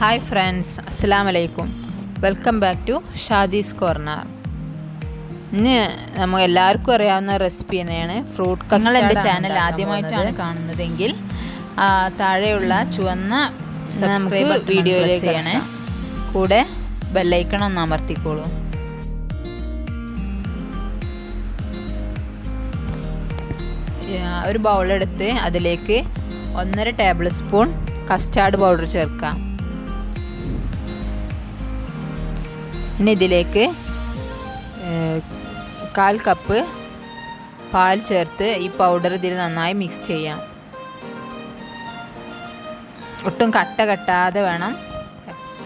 Hi friends, അസ്സലാമു അലൈക്കും. Welcome back to Shadi's corner. ഇന്ന് നമുക്ക് എല്ലാവർക്കും അറിയാവുന്ന റെസിപ്പി തന്നെയാണ് ഫ്രൂട്ട് കസ്റ്റർഡ്. നിങ്ങൾ എൻ്റെ ചാനൽ ആദ്യമായിട്ടാണ് കാണുന്നതെങ്കിൽ താഴെയുള്ള ചുവന്ന സബ്സ്ക്രൈബ് വീഡിയോയിലേക്ക് ആണ്, കൂടെ ബെല്ലൈക്കൺ ഒന്ന് അമർത്തിക്കോളൂ. ഒരു ബൗളെടുത്ത് അതിലേക്ക് 1.5 ടേബിൾ സ്പൂൺ കസ്റ്റാർഡ് പൗഡർ ചേർക്കാം. ഇനി ഇതിലേക്ക് 1/4 കപ്പ് പാൽ ചേർത്ത് ഈ പൗഡർ ഇതിൽ നന്നായി മിക്സ് ചെയ്യാം. ഒട്ടും കട്ട കെട്ടാതെ വേണം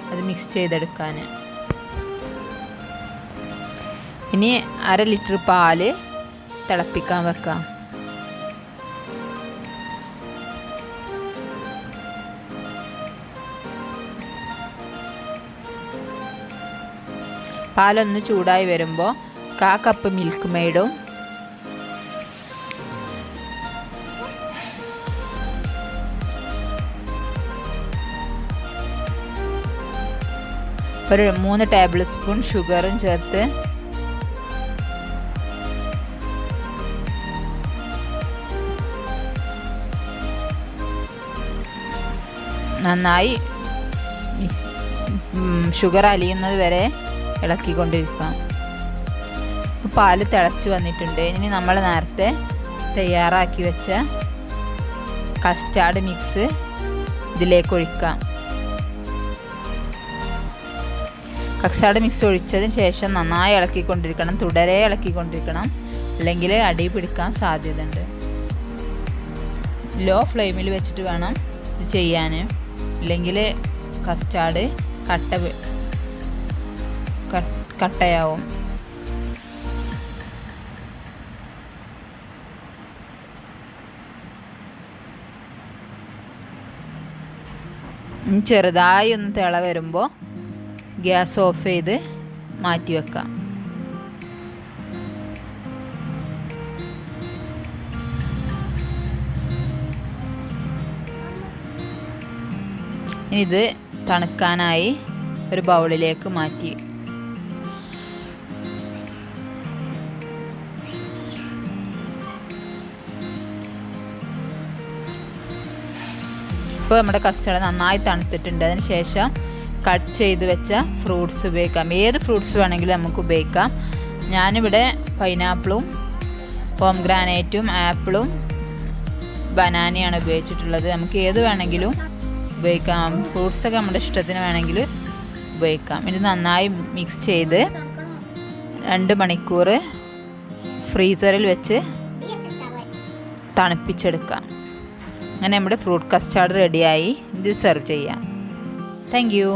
അത് മിക്സ് ചെയ്തെടുക്കാൻ. ഇനി 1/2 ലിറ്റർ പാല് തിളപ്പിക്കാൻ വെക്കാം. പാലൊന്ന് ചൂടായി വരുമ്പോൾ 1/4 കപ്പ് മിൽക്ക് മെയ്ഡും ഒരു 3 ടേബിൾ സ്പൂൺ ഷുഗറും ചേർത്ത് നന്നായി ഷുഗർ അലിയുന്നത് വരെ ഇളക്കിക്കൊണ്ടിരിക്കാം. പാല് തിളച്ച് വന്നിട്ടുണ്ട്. ഇനി നമ്മൾ നേരത്തെ തയ്യാറാക്കി വെച്ച കസ്റ്റാർഡ് മിക്സ് ഇതിലേക്ക് ഒഴിക്കാം. കസ്റ്റാർഡ് മിക്സ് ഒഴിച്ചതിന് ശേഷം നന്നായി ഇളക്കിക്കൊണ്ടിരിക്കണം, തുടരെ ഇളക്കിക്കൊണ്ടിരിക്കണം, അല്ലെങ്കിൽ അടി പിടിക്കാൻ സാധ്യതയുണ്ട്. ലോ ഫ്ലെയിമിൽ വെച്ചിട്ട് വേണം ഇത് ചെയ്യാൻ, ഇല്ലെങ്കിൽ കസ്റ്റാർഡ് കട്ടയാവും. ചെറുതായി ഒന്ന് തിള വരുമ്പോൾ ഗ്യാസ് ഓഫ് ചെയ്ത് മാറ്റി വെക്കാം. ഇനി ഇത് തണുക്കാനായി ഒരു ബൗളിലേക്ക് മാറ്റി ഇപ്പോൾ നമ്മുടെ കസ്റ്റർഡ് നന്നായി തണുത്തിട്ടുണ്ട്. അതിന് ശേഷം കട്ട് ചെയ്ത് വെച്ച ഫ്രൂട്ട്സ് ഉപയോഗിക്കാം. ഏത് ഫ്രൂട്ട്സ് വേണമെങ്കിലും നമുക്ക് ഉപയോഗിക്കാം. ഞാനിവിടെ പൈനാപ്പിളും പോംഗ്രാനൈറ്റും ആപ്പിളും ബനാനയാണ് ഉപയോഗിച്ചിട്ടുള്ളത്. നമുക്ക് ഏത് വേണമെങ്കിലും ഉപയോഗിക്കാം. ഫ്രൂട്ട്സൊക്കെ നമ്മുടെ ഇഷ്ടത്തിന് വേണമെങ്കിൽ ഉപയോഗിക്കാം. ഇത് നന്നായി മിക്സ് ചെയ്ത് 2 മണിക്കൂർ ഫ്രീസറിൽ വെച്ച് തണുപ്പിച്ചെടുക്കാം. അങ്ങനെ നമ്മുടെ ഫ്രൂട്ട് കസ്റ്റാർഡ് റെഡിയായി. ഇത് സെർവ് ചെയ്യാം. Thank you.